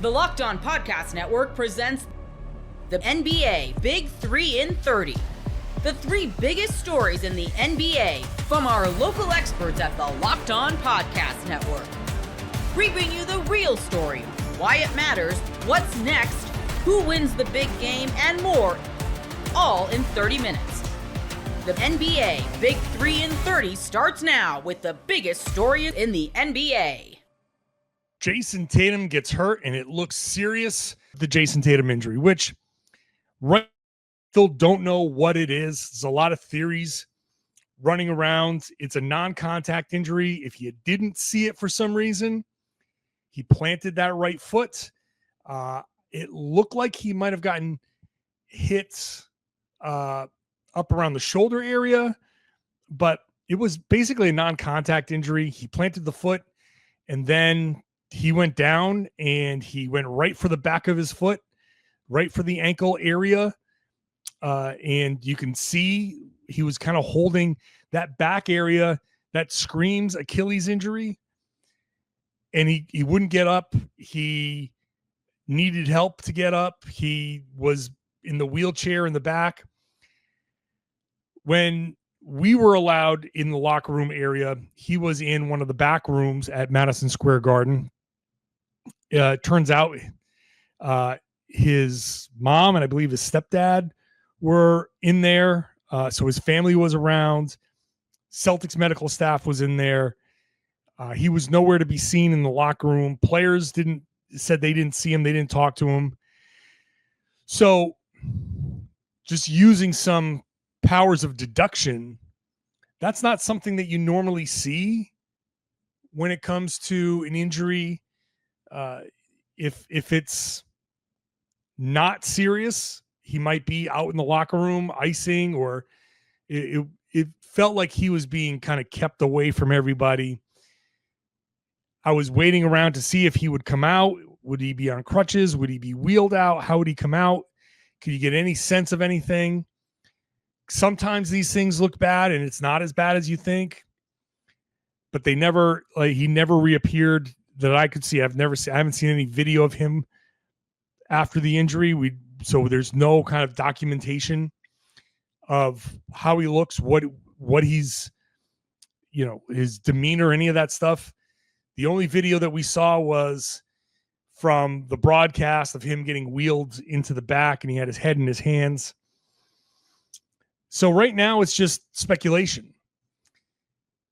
The Locked On Podcast Network presents the NBA Big 3 in 30. The 3 biggest stories in the NBA from our local experts at the Locked On Podcast Network. We bring you the real story, why it matters, what's next, who wins the big game, and more, all in 30 minutes. The NBA Big 3 in 30 starts now with the biggest story in the NBA. Jason Tatum gets hurt, and it looks serious. The Jason Tatum injury, which right still don't know what it is. There's a lot of theories running around. It's a non-contact injury. If you didn't see it for some reason, he planted that right foot. It looked like he might have gotten hit up around the shoulder area, but it was basically a non-contact injury. He planted the foot, and then he went down, and he went right for the back of his foot, right for the ankle area. And you can see he was kind of holding that back area that screams Achilles injury. And he wouldn't get up. He needed help to get up. He was in the wheelchair in the back. When we were allowed in the locker room area, he was in one of the back rooms at Madison Square Garden. Turns out his mom and I believe his stepdad were in there. So his family was around. Celtics medical staff was in there. He was nowhere to be seen in the locker room. Players said they didn't see him. They didn't talk to him. So just using some powers of deduction, that's not something that you normally see when it comes to an injury. If it's not serious, he might be out in the locker room icing, or it felt like he was being kind of kept away from everybody. I was waiting around to see if he would come out. Would he be on crutches? Would he be wheeled out? How would he come out? Could you get any sense of anything? Sometimes these things look bad and it's not as bad as you think, but he never reappeared that I could see. I haven't seen any video of him after the injury. So there's no kind of documentation of how he looks, what he's, his demeanor, any of that stuff. The only video that we saw was from the broadcast of him getting wheeled into the back, and he had his head in his hands. So right now it's just speculation.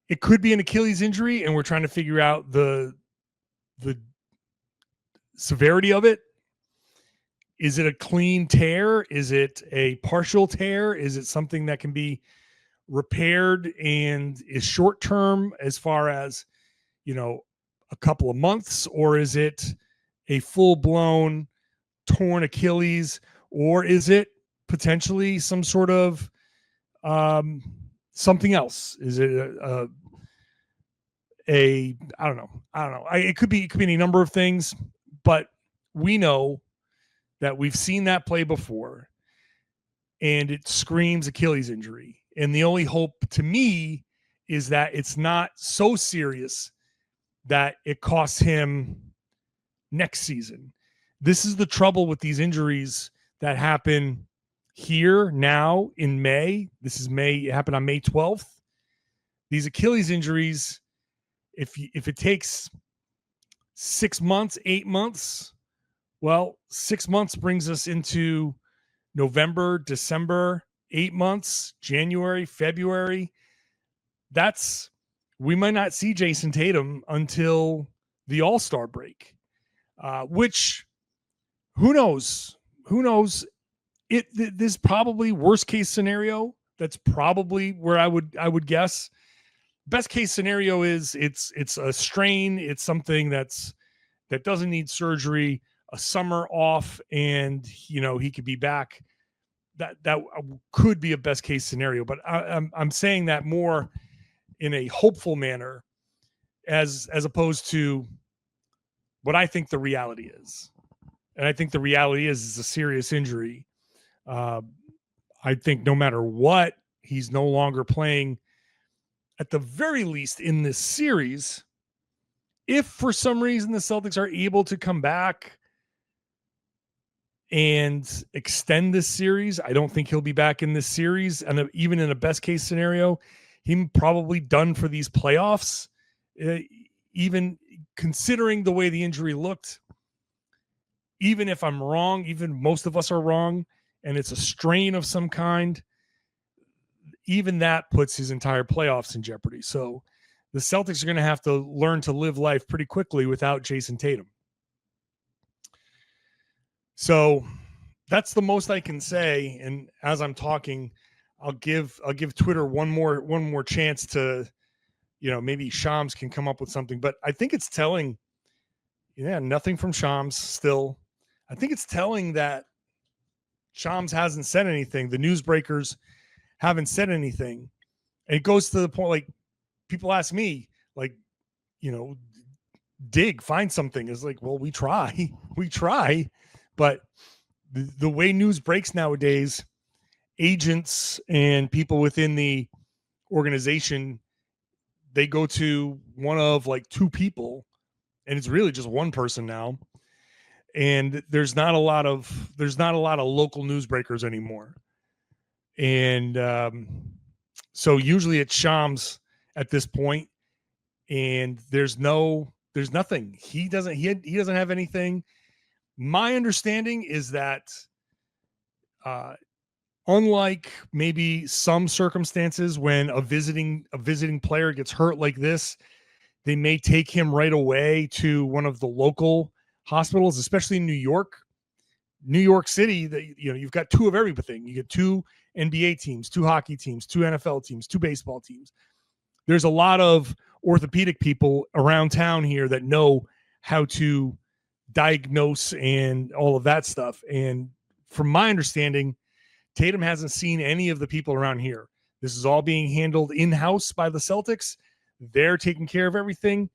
It could be an Achilles injury, and we're trying to figure out the severity of it. Is it a clean tear? Is it a partial tear? Is it something that can be repaired and is short term as far as, a couple of months? Or is it a full-blown torn Achilles? Or is it potentially some sort of something else? Is it I don't know. It could be any number of things, but we know that we've seen that play before, and it screams Achilles injury. And the only hope to me is that it's not so serious that it costs him next season. This is the trouble with these injuries that happen here now in May. This is May. It happened on May 12th. These Achilles injuries, if it takes 6 months, 8 months, well, 6 months brings us into November, December, 8 months, January, February. We might not see Jason Tatum until the All-Star break, which who knows? Who knows? This probably worst case scenario. That's probably where I would guess. Best case scenario is it's a strain. It's something that doesn't need surgery, a summer off, and he could be back. That could be a best case scenario, but I'm saying that more in a hopeful manner, as opposed to what I think the reality is. And I think the reality is a serious injury. I think no matter what, he's no longer playing, at the very least in this series. If for some reason the Celtics are able to come back and extend this series. I don't think he'll be back in this series. And even in a best case scenario, he's probably done for these playoffs. Even considering the way the injury looked, even if I'm wrong, even most of us are wrong, and it's a strain of some kind, even that puts his entire playoffs in jeopardy. So the Celtics are going to have to learn to live life pretty quickly without Jason Tatum. So that's the most I can say. And as I'm talking, I'll give Twitter one more chance to, maybe Shams can come up with something. But I think it's telling. Yeah, nothing from Shams still. I think it's telling that Shams hasn't said anything. The newsbreakers haven't said anything. And it goes to the point, like, people ask me, like, find something. It's like, well, we try. But the way news breaks nowadays, agents and people within the organization, they go to one of like two people, and it's really just one person now. And there's not a lot of local newsbreakers anymore. And so usually it's Shams at this point, and there's nothing. He doesn't have anything. My understanding is that unlike maybe some circumstances when a visiting player gets hurt like this, they may take him right away to one of the local hospitals, especially in New York City. You've got two of everything. You get two NBA teams, two hockey teams, two NFL teams, two baseball teams. There's a lot of orthopedic people around town here that know how to diagnose and all of that stuff. And from my understanding, Tatum hasn't seen any of the people around here. This is all being handled in-house by the Celtics. They're taking care of everything.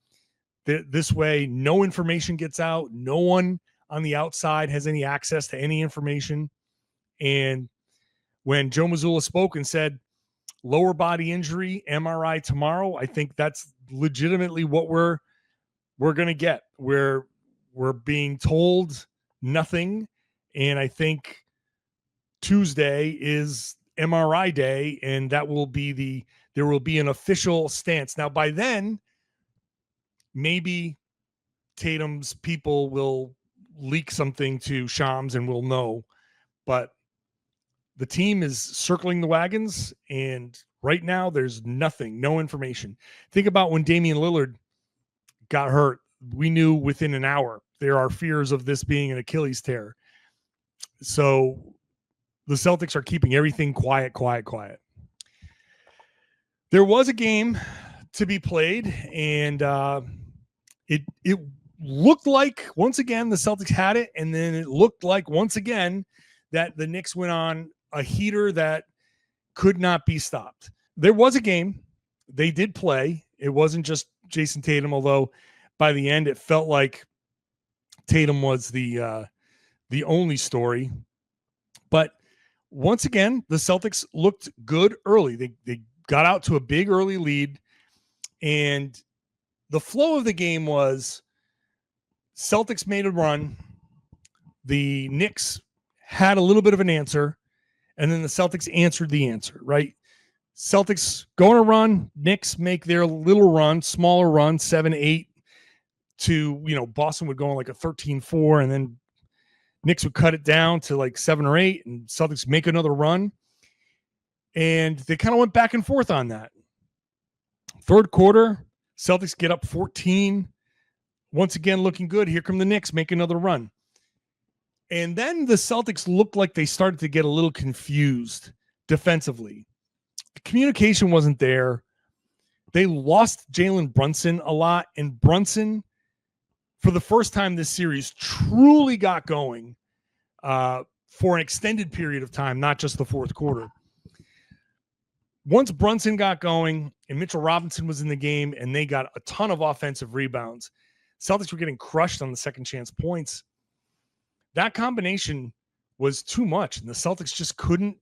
This way, no information gets out. No one on the outside has any access to any information. And when Joe Mazzulla spoke and said lower body injury, MRI tomorrow, I think that's legitimately what we're going to get. We're being told nothing. And I think Tuesday is MRI day, and that will be there will be an official stance. Now, by then, maybe Tatum's people will leak something to Shams and we'll know. But the team is circling the wagons, and right now there's nothing, no information. Think about when Damian Lillard got hurt. We knew within an hour there are fears of this being an Achilles tear. So the Celtics are keeping everything quiet. There was a game to be played, and it looked like once again the Celtics had it, and then it looked like once again that the Knicks went on a heater that could not be stopped. There was a game. They did play. It wasn't just Jason Tatum, although by the end it felt like Tatum was the only story. But once again, the Celtics looked good early. They got out to a big early lead, and the flow of the game was Celtics made a run. The Knicks had a little bit of an answer, and then the Celtics answered the answer, right? Celtics go on a run. Knicks make their little run, smaller run, 7-8 to, Boston would go on like a 13-4, and then Knicks would cut it down to like 7 or 8, and Celtics make another run. And they kind of went back and forth on that. Third quarter, Celtics get up 14. Once again, looking good. Here come the Knicks, make another run. And then the Celtics looked like they started to get a little confused defensively. The communication wasn't there. They lost Jalen Brunson a lot, and Brunson, for the first time this series, truly got going for an extended period of time, not just the fourth quarter. Once Brunson got going and Mitchell Robinson was in the game and they got a ton of offensive rebounds, Celtics were getting crushed on the second chance points. That combination was too much, and the Celtics just couldn't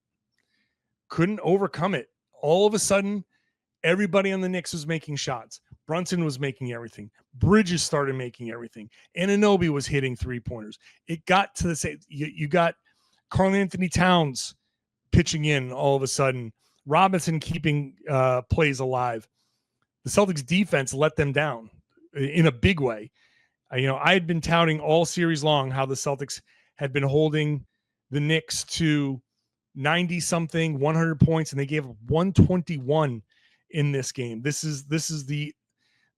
overcome it. All of a sudden, everybody on the Knicks was making shots. Brunson was making everything. Bridges started making everything. Anunoby was hitting 3-pointers. It got to the same. You got Karl Anthony Towns pitching in all of a sudden. Robinson keeping plays alive. The Celtics defense let them down in a big way. I had been touting all series long how the Celtics had been holding the Knicks to 90-something, 100 points, and they gave up 121 in this game. This is the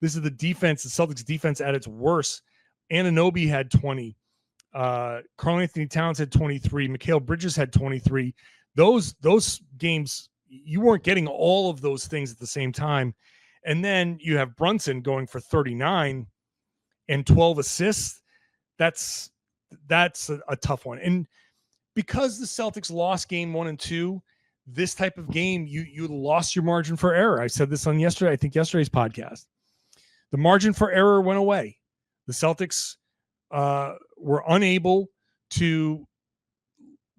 defense, the Celtics defense at its worst. Anunoby had 20. Karl Anthony Towns had 23. Mikal Bridges had 23. Those games, you weren't getting all of those things at the same time. And then you have Brunson going for 39 and 12 assists. That's a tough one. And because the Celtics lost game 1 and 2, this type of game, you lost your margin for error. I said this on yesterday's podcast. The margin for error went away. The Celtics were unable to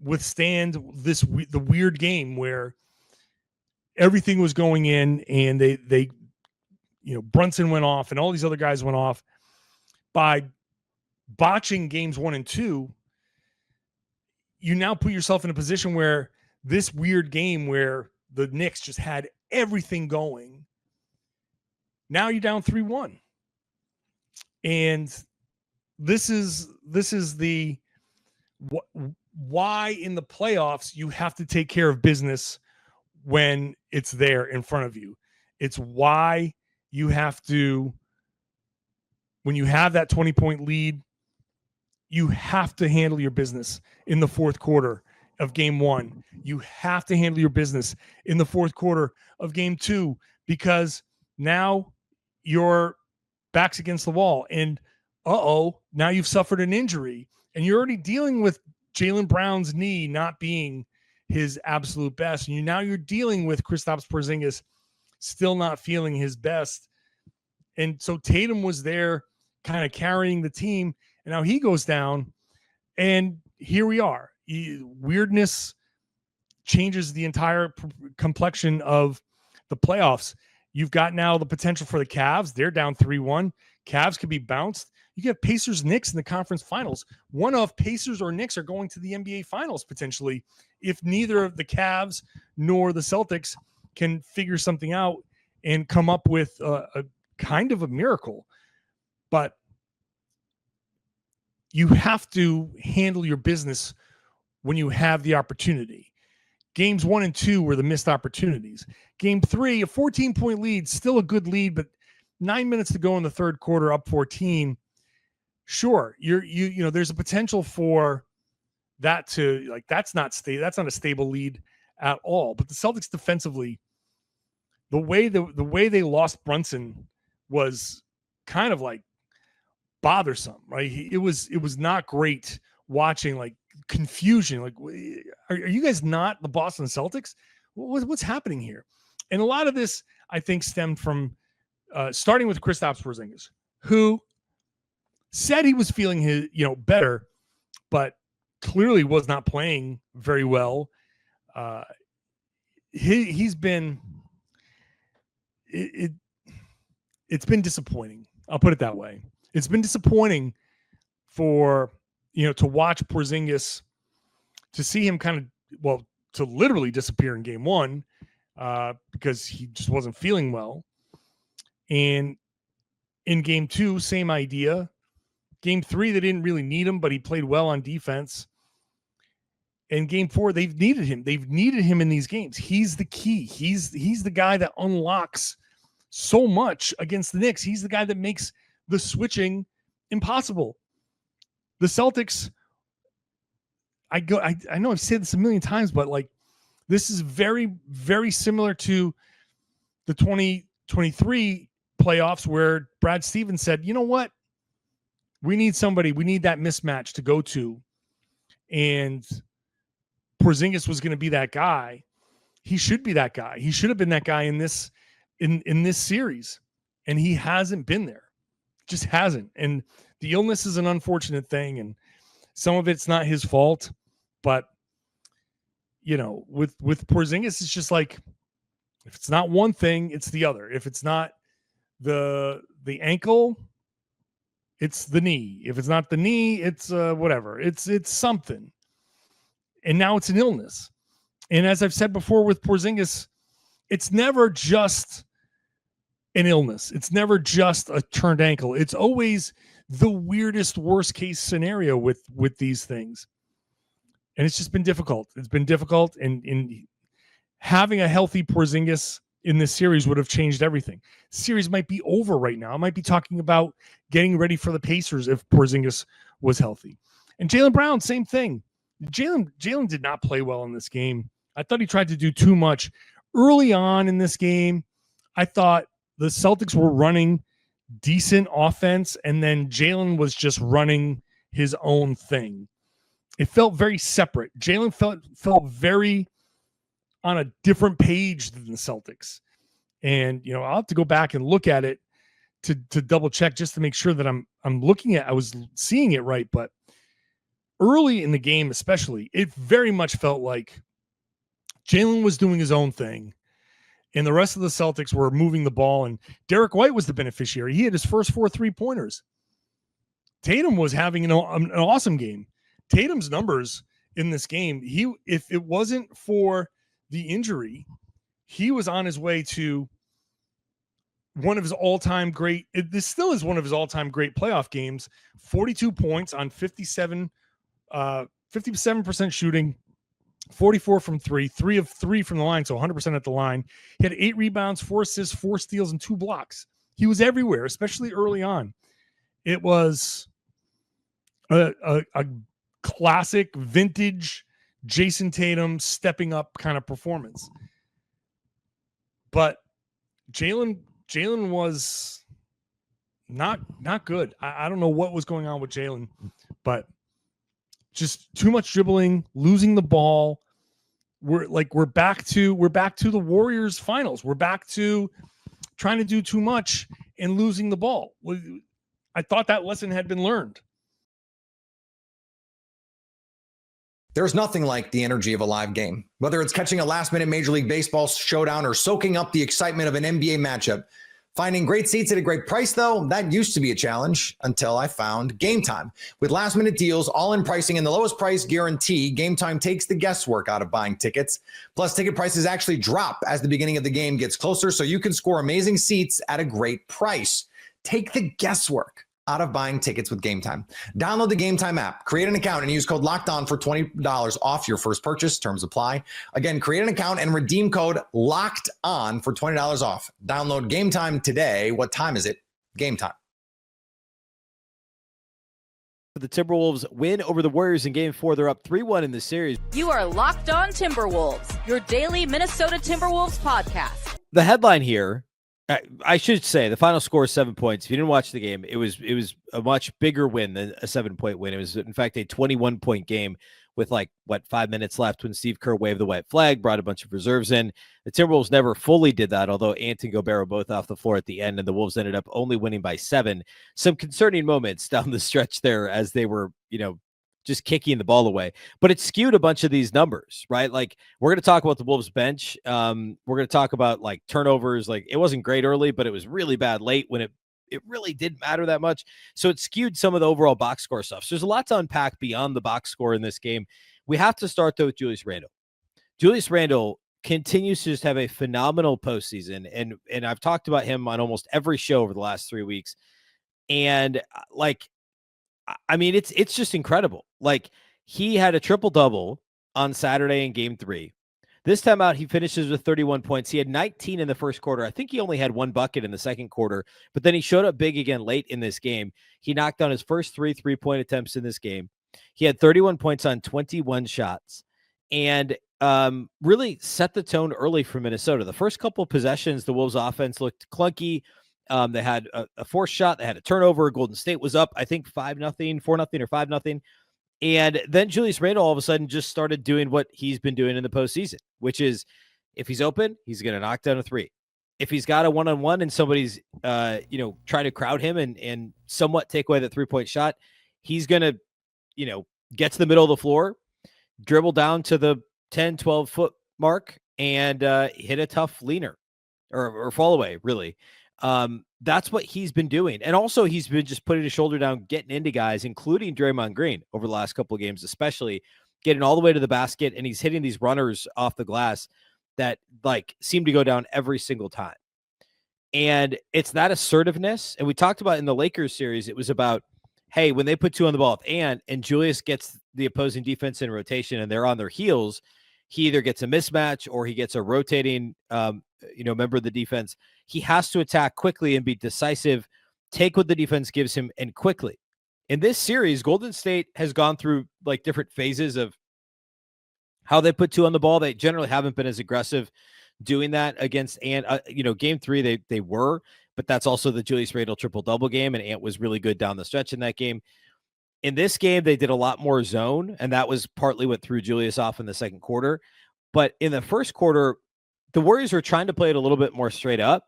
withstand the weird game where everything was going in, and they Brunson went off and all these other guys went off. By botching games 1 and 2, you now put yourself in a position where this weird game where the Knicks just had everything going, now you're down 3-1. And this is the why in the playoffs you have to take care of business when it's there in front of you. It's why you have to, when you have that 20-point lead, you have to handle your business in the fourth quarter of game 1. You have to handle your business in the fourth quarter of game 2, because now your back's against the wall, and now you've suffered an injury, and you're already dealing with Jaylen Brown's knee not being his absolute best. And now you're dealing with Kristaps Porzingis still not feeling his best. And so Tatum was there kind of carrying the team, and now he goes down, and here we are. Weirdness changes the entire complexion of the playoffs. You've got now the potential for the Cavs. They're down 3-1. Cavs could be bounced. You get Pacers Knicks in the conference finals. One of Pacers or Knicks are going to the NBA finals potentially if neither of the Cavs nor the Celtics can figure something out and come up with a kind of a miracle. But you have to handle your business when you have the opportunity. Games 1 and 2 were the missed opportunities. Game 3, a 14-point lead, still a good lead, but 9 minutes to go in the third quarter, up 14. Sure, there's a potential for that to that's not a stable lead at all. But the Celtics defensively, the way they lost Brunson was kind of bothersome, right? It was not great watching, confusion. Are you guys not the Boston Celtics? What's happening here? And a lot of this, I think, stemmed from starting with Kristaps Porzingis, who said he was feeling his, better, but clearly was not playing very well. He's been it's been disappointing. I'll put it that way. It's been disappointing for to watch Porzingis, to see him to literally disappear in game 1 because he just wasn't feeling well. And in game 2, same idea. Game 3, they didn't really need him, but he played well on defense. In game 4, they've needed him. They've needed him in these games. He's the key. He's the guy that unlocks so much against the Knicks. He's the guy that makes the switching impossible. The Celtics, I know I've said this a million times, but this is very, very similar to the 2023 playoffs where Brad Stevens said, you know what? We need that mismatch to go to. And Porzingis was going to be that guy. He should be that guy. He should have been that guy in this series. And he hasn't been there. Just hasn't. And the illness is an unfortunate thing. And some of it's not his fault. But, with Porzingis, it's just if it's not one thing, it's the other. If it's not the ankle, it's the knee. If it's not the knee, it's whatever. It's something. And now it's an illness. And as I've said before with Porzingis, it's never just an illness. It's never just a turned ankle. It's always the weirdest worst case scenario with these things. And it's just been difficult. It's been difficult. And having a healthy Porzingis in this series would have changed everything. Series might be over right now. I might be talking about getting ready for the Pacers if Porzingis was healthy. And Jaylen Brown, same thing. Jaylen did not play well in this game. I thought he tried to do too much early on in this game. I thought the Celtics were running decent offense, and then Jaylen was just running his own thing. It felt very separate. Jaylen felt very on a different page than the Celtics. And, I'll have to go back and look at it to double check just to make sure that I was seeing it right. But early in the game, especially, it very much felt like Jaylen was doing his own thing and the rest of the Celtics were moving the ball, and Derek White was the beneficiary. He had his first 4 3-pointers. Tatum was having an awesome game. Tatum's numbers in this game, if it wasn't for the injury, he was on his way to one of his all-time great. This still is one of his all-time great playoff games. 42 points on 57% shooting, 44 from 3 of 3 from the line, so 100% at the line. He had 8 rebounds, 4 assists, 4 steals, and 2 blocks. He was everywhere, especially early on. It was a classic vintage Jason Tatum stepping up kind of performance. But Jaylen was not good. I don't know what was going on with Jaylen, but just too much dribbling, losing the ball. We're back to the Warriors finals. We're back to trying to do too much and losing the ball. I thought that lesson had been learned. There's nothing like the energy of a live game. Whether it's catching a last-minute Major League Baseball showdown or soaking up the excitement of an NBA matchup, finding great seats at a great price, though, that used to be a challenge until I found Gametime. With last-minute deals, all-in pricing, and the lowest price guarantee, Gametime takes the guesswork out of buying tickets. Plus, ticket prices actually drop as the beginning of the game gets closer, so you can score amazing seats at a great price. Take the guesswork out of buying tickets with Gametime. Download the Gametime app, create an account, and use code LOCKEDON for $20 off your first purchase. Terms apply. Again, create an account and redeem code LOCKEDON for $20 off. Download Gametime today. What time is it? Gametime. The Timberwolves win over the Warriors in Game 4. They're up 3-1 in the series. You are Locked On Timberwolves, your daily Minnesota Timberwolves podcast. The headline here, I should say, the final score is 7 points. If you didn't watch the game, it was a much bigger win than a 7-point win. It was, in fact, a 21-point game with 5 minutes left when Steve Kerr waved the white flag, brought a bunch of reserves in. The Timberwolves never fully did that, although Ant and Gobert were both off the floor at the end, and the Wolves ended up only winning by 7. Some concerning moments down the stretch there as they were, just kicking the ball away. But it skewed a bunch of these numbers, right? We're going to talk about the Wolves bench. We're going to talk about turnovers. It wasn't great early, but it was really bad late when it really didn't matter that much. So it skewed some of the overall box score stuff. So there's a lot to unpack beyond the box score in this game. We have to start, though, with Julius Randle. Julius Randle continues to just have a phenomenal postseason. And I've talked about him on almost every show over the last 3 weeks. And it's just incredible. He had a triple-double on Saturday in Game 3. This time out, he finishes with 31 points. He had 19 in the first quarter. I think he only had 1 bucket in the second quarter, but then he showed up big again late in this game. He knocked down his first 3 3-point attempts in this game. He had 31 points on 21 shots and really set the tone early for Minnesota. The first couple of possessions, the Wolves offense looked clunky. They had a forced shot. They had a turnover. Golden State was up, I think 5-0, 4-0, or 5-0. And then Julius Randle all of a sudden just started doing what he's been doing in the postseason, which is if he's open, he's going to knock down a 3. If he's got a one-on-one and somebody's, trying to crowd him and somewhat take away that 3-point shot, he's going to, get to the middle of the floor, dribble down to the 10, 12 foot mark and hit a tough leaner or fall away, really. That's what he's been doing. And also he's been just putting his shoulder down, getting into guys, including Draymond Green over the last couple of games, especially getting all the way to the basket. And he's hitting these runners off the glass that like seem to go down every single time. And it's that assertiveness. And we talked about in the Lakers series, it was about, hey, when they put two on the ball with and Julius gets the opposing defense in rotation and they're on their heels, he either gets a mismatch or he gets a rotating, member of the defense. He has to attack quickly and be decisive, take what the defense gives him and quickly. In this series, Golden State has gone through like different phases of how they put two on the ball. They generally haven't been as aggressive doing that against Ant. Game 3, they were, but that's also the Julius Randle triple-double game, and Ant was really good down the stretch in that game. In this game, they did a lot more zone, and that was partly what threw Julius off in the second quarter. But in the first quarter, the Warriors were trying to play it a little bit more straight up,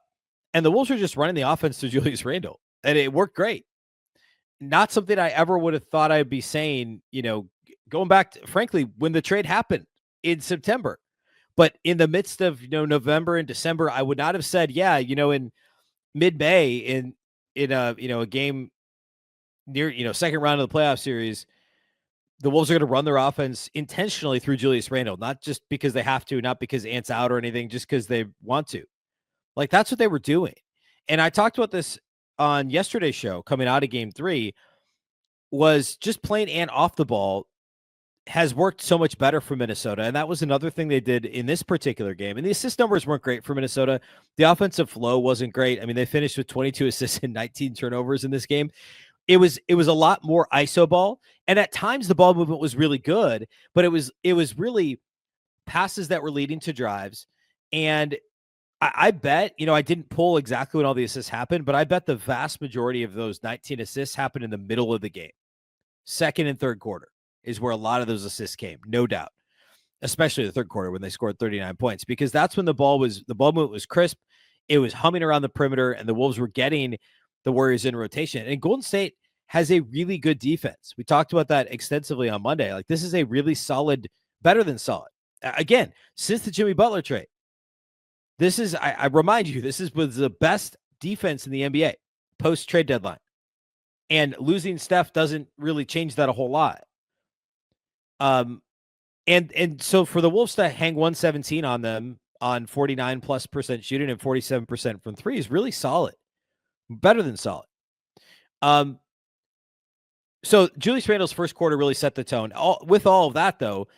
and the Wolves were just running the offense to Julius Randle, and it worked great. Not something I ever would have thought I'd be saying, going back to, frankly, when the trade happened in September. But in the midst of, November and December, I would not have said, in mid-May in a game near, second round of the playoff series, the Wolves are going to run their offense intentionally through Julius Randle, not just because they have to, not because Ant's out or anything, just because they want to. Like, that's what they were doing. And I talked about this on yesterday's show coming out of game 3, was just playing Ant off the ball has worked so much better for Minnesota. And that was another thing they did in this particular game. And the assist numbers weren't great for Minnesota. The offensive flow wasn't great. I mean, they finished with 22 assists and 19 turnovers in this game. It was a lot more ISO ball. And at times the ball movement was really good, but it was really passes that were leading to drives. And I bet, I didn't pull exactly when all the assists happened, but I bet the vast majority of those 19 assists happened in the middle of the game. Second and third quarter is where a lot of those assists came, no doubt, especially the third quarter when they scored 39 points, because that's when the ball movement was crisp. It was humming around the perimeter, and the Wolves were getting the Warriors in rotation. And Golden State has a really good defense. We talked about that extensively on Monday. Like, this is a really solid, better than solid. Again, since the Jimmy Butler trade, this is, I remind you, was the best defense in the NBA post-trade deadline. And losing Steph doesn't really change that a whole lot. And so for the Wolves to hang 117 on them on 49+% shooting and 47% from three is really solid, better than solid. So Julius Randle's first quarter really set the tone. With all of that, though,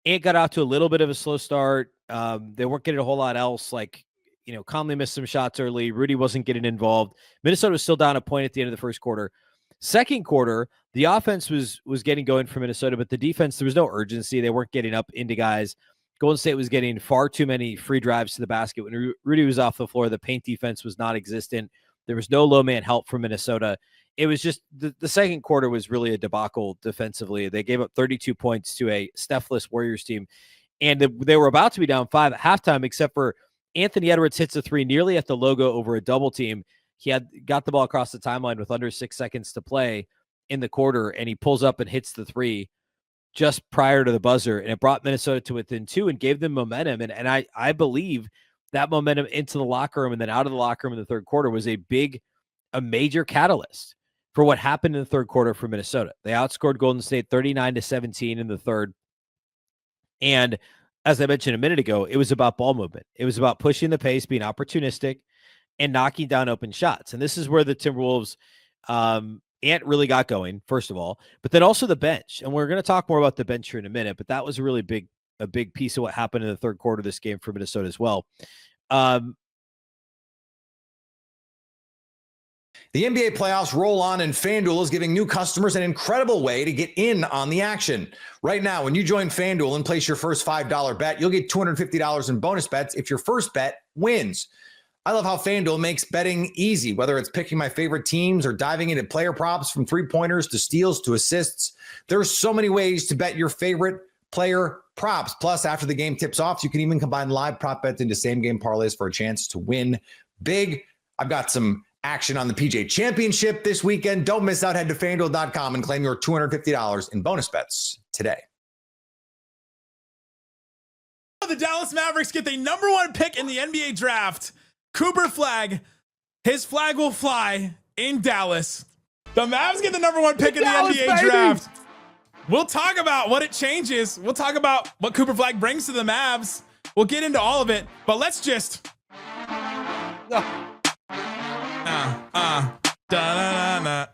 Ant got out to a little bit of a slow start. They weren't getting a whole lot else. Like, Conley missed some shots early. Rudy wasn't getting involved. Minnesota was still down a point at the end of the first quarter. Second quarter, the offense was getting going for Minnesota, but the defense, there was no urgency. They weren't getting up into guys. Golden State was getting far too many free drives to the basket. When Rudy was off the floor, the paint defense was non-existent. There was no low man help from Minnesota. It was just the second quarter was really a debacle defensively. They gave up 32 points to a Steph-less Warriors team, and they were about to be down 5 at halftime, except for Anthony Edwards hits a 3 nearly at the logo over a double team. He had got the ball across the timeline with under 6 seconds to play in the quarter, and he pulls up and hits the 3 just prior to the buzzer, and it brought Minnesota to within 2 and gave them momentum. And I believe that momentum into the locker room and then out of the locker room in the third quarter was a major catalyst for what happened in the third quarter for Minnesota. They outscored Golden State 39-17 in the third. And as I mentioned a minute ago, it was about ball movement. It was about pushing the pace, being opportunistic, and knocking down open shots. And this is where the Timberwolves, Ant really got going, first of all, but then also the bench. And we're going to talk more about the bench here in a minute, but that was a really big piece of what happened in the third quarter of this game for Minnesota as well. The NBA playoffs roll on, and FanDuel is giving new customers an incredible way to get in on the action. Right now, when you join FanDuel and place your first $5 bet, you'll get $250 in bonus bets if your first bet wins. I love how FanDuel makes betting easy, whether it's picking my favorite teams or diving into player props from three-pointers to steals to assists. There's so many ways to bet your favorite player props. Plus, after the game tips off, you can even combine live prop bets into same-game parlays for a chance to win big. I've got some action on the PGA Championship this weekend. Don't miss out. Head to FanDuel.com and claim your $250 in bonus bets today. The Dallas Mavericks get the number 1 pick in the NBA draft. Cooper Flagg His flag will fly in Dallas. The Mavs get the number one pick in the Dallas, NBA baby. draft. We'll talk about what it changes. We'll talk about what Cooper Flagg brings to the Mavs. We'll get into all of it, but let's just. Da-da-da-da.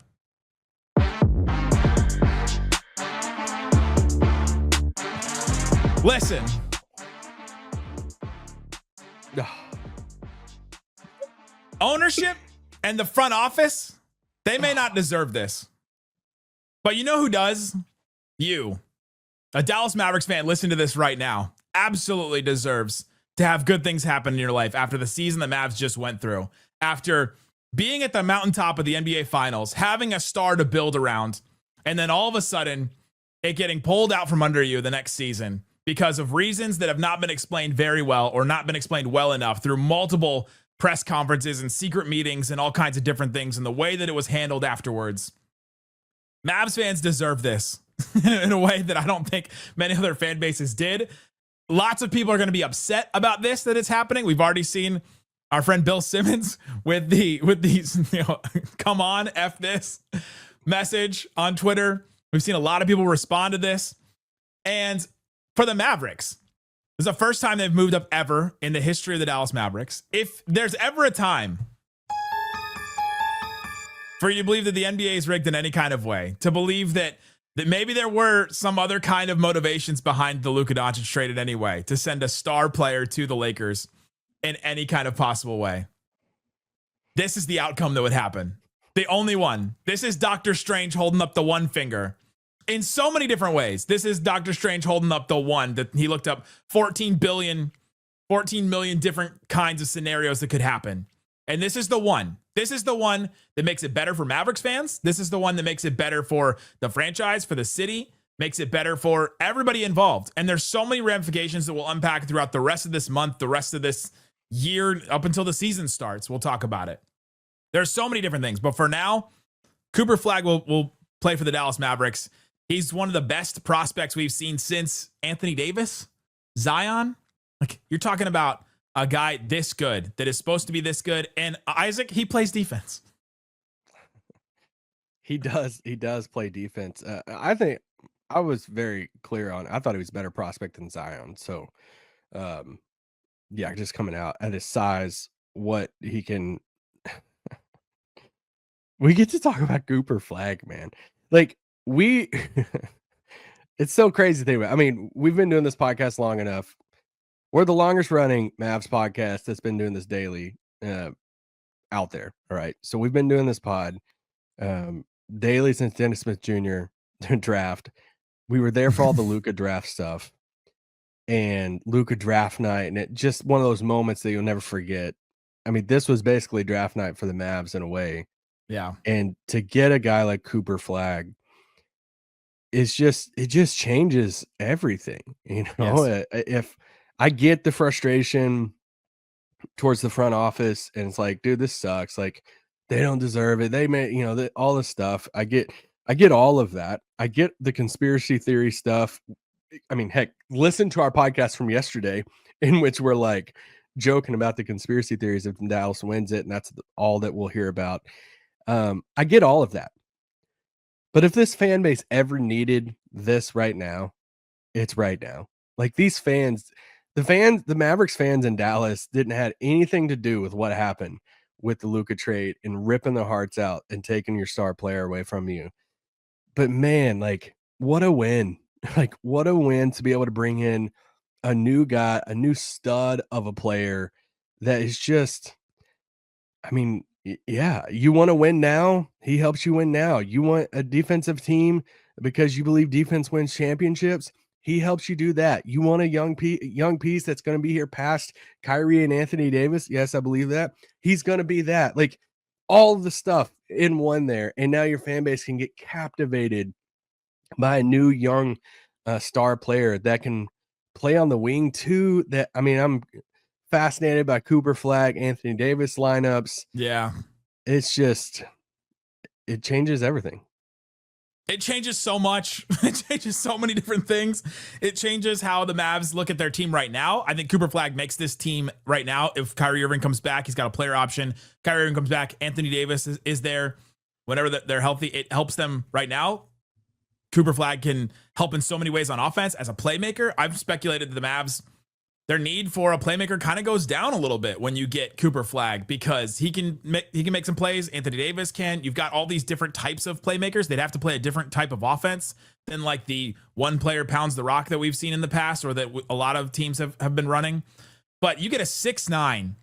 Listen. Ownership and the front office, they may not deserve this. But you know who does? You. A Dallas Mavericks fan, listen to this right now. Absolutely deserves to have good things happen in your life after the season the Mavs just went through. After being at the mountaintop of the NBA Finals, having a star to build around, and then all of a sudden, it getting pulled out from under you the next season because of reasons that have not been explained very well or not been explained well enough through multiple press conferences and secret meetings and all kinds of different things and the way that it was handled afterwards. Mavs fans deserve this in a way that I don't think many other fan bases did. Lots of people are going to be upset about this, that it's happening. We've already seen our friend Bill Simmons with these, come on, F this message on Twitter. We've seen a lot of people respond to this. And for the Mavericks, this is the first time they've moved up ever in the history of the Dallas Mavericks. If there's ever a time for you to believe that the NBA is rigged in any kind of way, to believe that maybe there were some other kind of motivations behind the Luka Doncic trade in any way, to send a star player to the Lakers in any kind of possible way, this is the outcome that would happen. The only one. This is Doctor Strange holding up the one finger. In so many different ways, this is Doctor Strange holding up the one that he looked up 14 million different kinds of scenarios that could happen. And this is the one. This is the one that makes it better for Mavericks fans. This is the one that makes it better for the franchise, for the city, makes it better for everybody involved. And there's so many ramifications that we'll unpack throughout the rest of this month, the rest of this year, up until the season starts. We'll talk about it. There's so many different things. But for now, Cooper Flagg will play for the Dallas Mavericks. He's one of the best prospects we've seen since Anthony Davis, Zion. Like, you're talking about a guy this good, that is supposed to be this good. And Isaac, he plays defense. He does play defense. I think I was very clear on, I thought he was a better prospect than Zion. So, yeah, just coming out at his size, what he can. We get to talk about Cooper Flagg, man. Like, it's so crazy to think about. I mean, we've been doing this podcast long enough. We're the longest running Mavs podcast that's been doing this daily out there. All right. So we've been doing this pod daily since Dennis Smith Jr. draft. We were there for all the Luka draft stuff and Luka draft night. And it just one of those moments that you'll never forget. I mean, this was basically draft night for the Mavs in a way. Yeah. And to get a guy like Cooper Flagg, it just changes everything. You know, Yes. If I get the frustration towards the front office and it's like, dude, this sucks. Like, they don't deserve it. They may, all this stuff. I get all of that. I get the conspiracy theory stuff. I mean, heck, listen to our podcast from yesterday in which we're like joking about the conspiracy theories if Dallas wins it. And that's all that we'll hear about. I get all of that. But if this fan base ever needed this right now, it's right now. Like, these fans, the Mavericks fans in Dallas didn't have anything to do with what happened with the Luka trade and ripping their hearts out and taking your star player away from you. But man, like, what a win. Like, what a win to be able to bring in a new guy, a new stud of a player that is just, I mean, yeah, you want to win now. He helps you win now. You want a defensive team because you believe defense wins championships. He helps you do that. You want a young piece that's going to be here past Kyrie and Anthony Davis. Yes, I believe that. He's going to be that. Like, all of the stuff in one there. And now your fan base can get captivated by a new young star player that can play on the wing too. That, I mean, I'm fascinated by Cooper Flagg, Anthony Davis lineups. Yeah. It's just, it changes everything. It changes so much. It changes so many different things. It changes how the Mavs look at their team right now. I think Cooper Flagg makes this team right now. If Kyrie Irving comes back, he's got a player option. Kyrie Irving comes back. Anthony Davis is there. Whenever they're healthy, it helps them right now. Cooper Flagg can help in so many ways on offense as a playmaker. I've speculated that the Mavs, their need for a playmaker kind of goes down a little bit when you get Cooper Flagg, because he can make some plays. Anthony Davis can. You've got all these different types of playmakers. They'd have to play a different type of offense than like the one player pounds the rock that we've seen in the past, or that a lot of teams have been running. But you get a 6'9"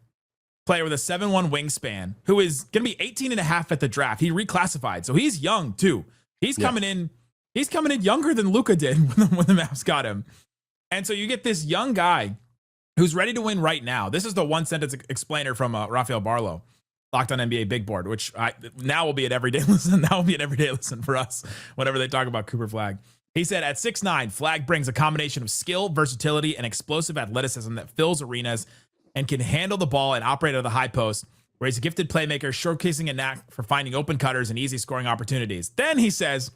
player with a 7'1" wingspan who is going to be 18 and a half at the draft. He reclassified, so he's young too. He's coming in. He's coming in younger than Luka did when the Mavs got him. And so you get this young guy who's ready to win right now. This is the one sentence explainer from Rafael Barlow, Locked on NBA Big Board, which now will be an everyday listen. That will be an everyday listen for us whenever they talk about Cooper Flagg. He said, at 6'9", Flagg brings a combination of skill, versatility, and explosive athleticism that fills arenas and can handle the ball and operate at the high post, where he's a gifted playmaker, showcasing a knack for finding open cutters and easy scoring opportunities. Then he says,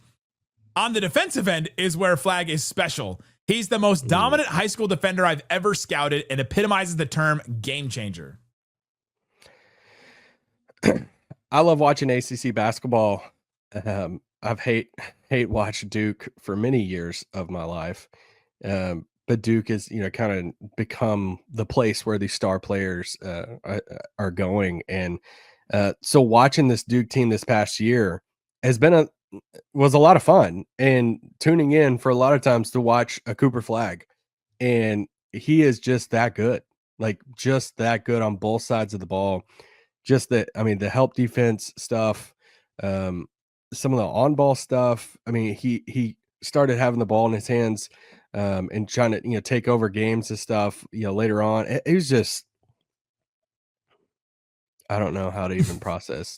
on the defensive end is where Flagg is special. He's the most dominant high school defender I've ever scouted and epitomizes the term game changer. I love watching ACC basketball. I've hate watched Duke for many years of my life. But Duke is, kind of become the place where these star players are going. And so watching this Duke team this past year was a lot of fun, and tuning in for a lot of times to watch a Cooper Flagg, and he is just that good, just that good on both sides of the ball. The help defense stuff, some of the on ball stuff. He started having the ball in his hands and trying to, take over games and stuff, later on. It was just, I don't know how to even process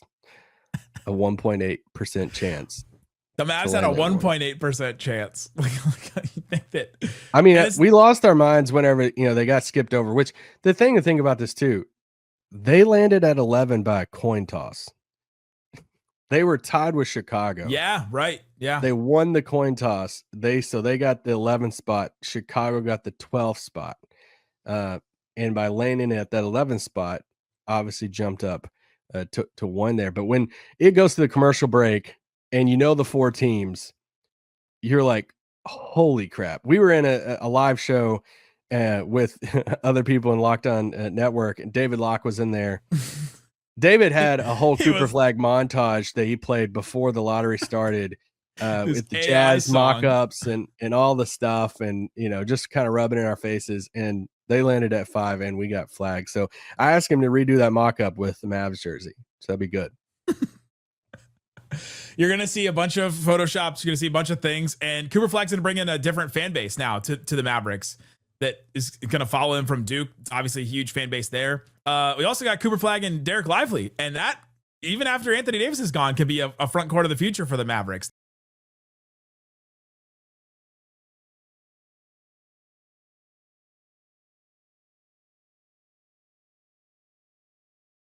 a 1.8% chance. The Mavs had a 1.8% chance. You think that? We lost our minds whenever, they got skipped over, which the thing to think about this too, they landed at 11 by a coin toss. They were tied with Chicago. Yeah, right. Yeah. They won the coin toss. They got the 11th spot. Chicago got the 12th spot. And by landing at that 11th spot, obviously jumped up to one there. But when it goes to the commercial break and the four teams, you're like, holy crap. We were in a live show with other people in Locked On Network, and David Locke was in there. David had a whole Cooper Flagg montage that he played before the lottery started with the jazz mock-ups and all the stuff, and just kind of rubbing in our faces. And they landed at 5 and we got Flagg. So I asked him to redo that mock-up with the Mavs jersey. So that'd be good. You're going to see a bunch of Photoshops. You're going to see a bunch of things. And Cooper Flagg's going to bring in a different fan base now to the Mavericks that is going to follow him from Duke. It's obviously a huge fan base there. We also got Cooper Flagg and Derek Lively. And that, even after Anthony Davis is gone, could be a front court of the future for the Mavericks.